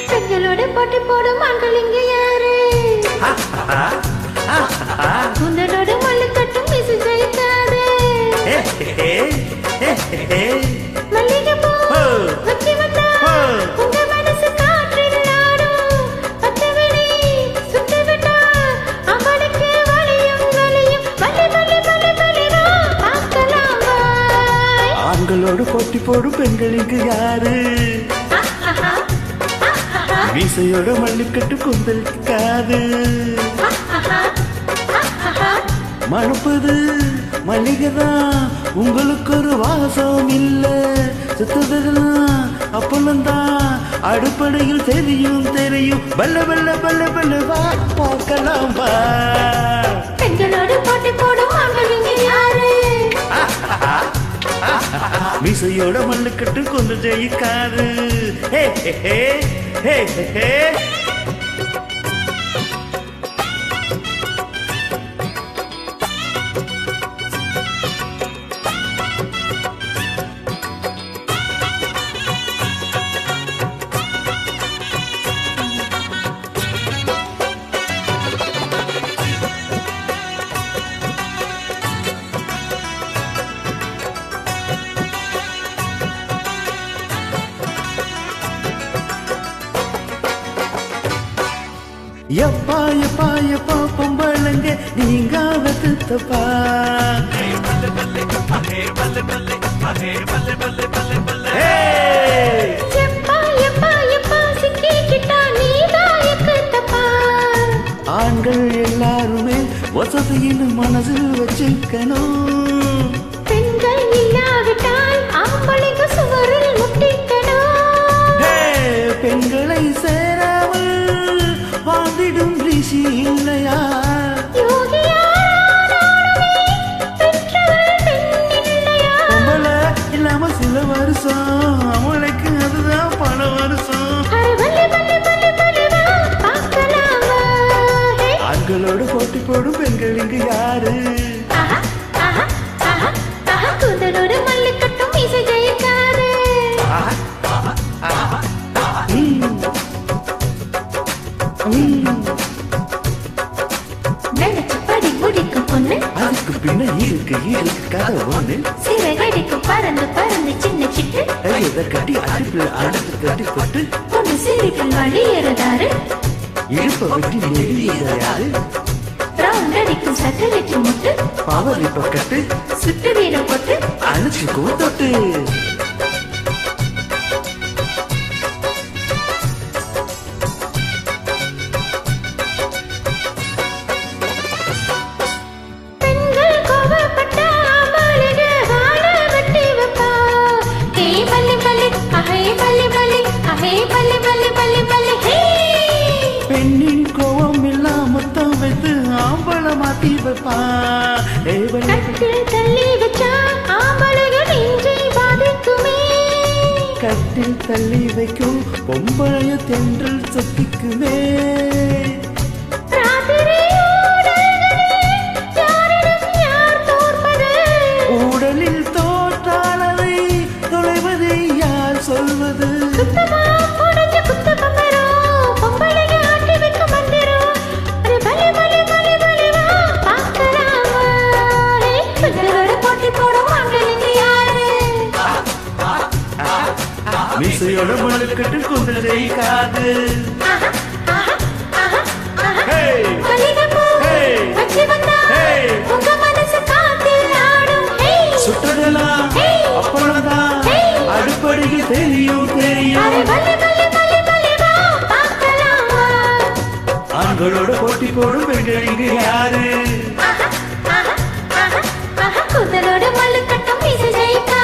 பெண்களோட போட்டி போடும் ஆண்கள் இங்க யாரு? உன்னோட மல்லு கட்டும் மிசு ஜெயிக்காது. மல்லிகை பூ வச்சி வந்தா உங்க மனசு காற்றில் ஆடும். பச்சவெளி சுத்தி விட்டா அவனுக்கு வலியும் வலியும். வலி வலி வலி வலிவா பார்க்கலாம் வாய். ஆண்களோடு போட்டி போடும் பெண்களுக்கு யாரு? மீசையோட மல்லிக்கட்டு குந்தலுக்கு காது. மணப்பது மல்லிகைதான், உங்களுக்கு ஒரு வாசம் இல்ல. சுத்ததெல்லாம் அப்பளம்தான், அடுப்படையில் தெரியும் தெரியும். பல்ல பல்ல பல்ல பல்ல வா பார்க்கலாம் வா. பெண்களோடு போட்டி போடும் ஆண்கள் இங்க யாரு? மீசையோட மல்லிக்கட்டு கொண்டு ஜெயிக்காது. ஹே ஹே ஹே ஹே ஹே. எப்பா எப்பா எப்பா பொம்பளங்க நீங்காத தப்பா. ஆண்கள் எல்லாருமே வசதியின் மனசில் வச்சுக்கணும். பெண்கள் இல்லாவிட்டால் ஆம்பளைக்கு சுவரில் முட்டிக்கணும். பெண்களை சேராமல் வாழ்ந்திடும் ரிஷி இல்லையா? பொம்பளை இல்லாம சில வருஷம், அவளுக்கு அதுதான் பல வருஷம். ஆண்களோடு போட்டி போடும் பெண்கள் இங்கு யாரு? கூந்தலோடு மல்லு கட்டும் மீசை ஜெயிக்காது. நினைச்சபடி முடிக்கும் பொண்ணு, அதுக்கு பின்ன இருக்கு கதை ஒண்ணு. சிறை கடிக்கும் பறந்து பறந்து சின்ன சிட்டு, இதை கட்டி அடுப்புல அடுத்து கட்டி போட்டு பொண்ணு சிரிப்பில் வழியேறதாரு. இழுப்ப வெட்டி நெறியாரு. ரவுண்ட் அடிக்கும் சட்டலிட்டு முட்டு, பவர் இப்ப கட்டு சுட்டு வீரம் போட்டு அழைச்சு கூத்தொட்டு. பெண்ணின் கோவம் இல்லாமத்தான் வைத்து ஆம்பள மாத்தி வைப்பா. தள்ளி வச்சா ஆம்பளைகள் இன்றி பாதிக்குமே. கட்டில் தள்ளி வைக்கும் பொம்பளைய தென்றல் சொத்திக்குமே. ஊடலில் தோற்றாளரை தொலைவதை யார் சொல்வது? மீசையோட மல்லுக்கட்டு கொண்டு ஜெயிக்காது. சுட்டதெல்லாம் அப்பளம்தான், அடுப்படியில் தெரியும் தெரியும். ஆண்களோட போட்டி போடும் பெண்கள் இங்கு யாரு? கூந்தலோட மல்லு கட்டும் மீசை ஜெயிக்காது.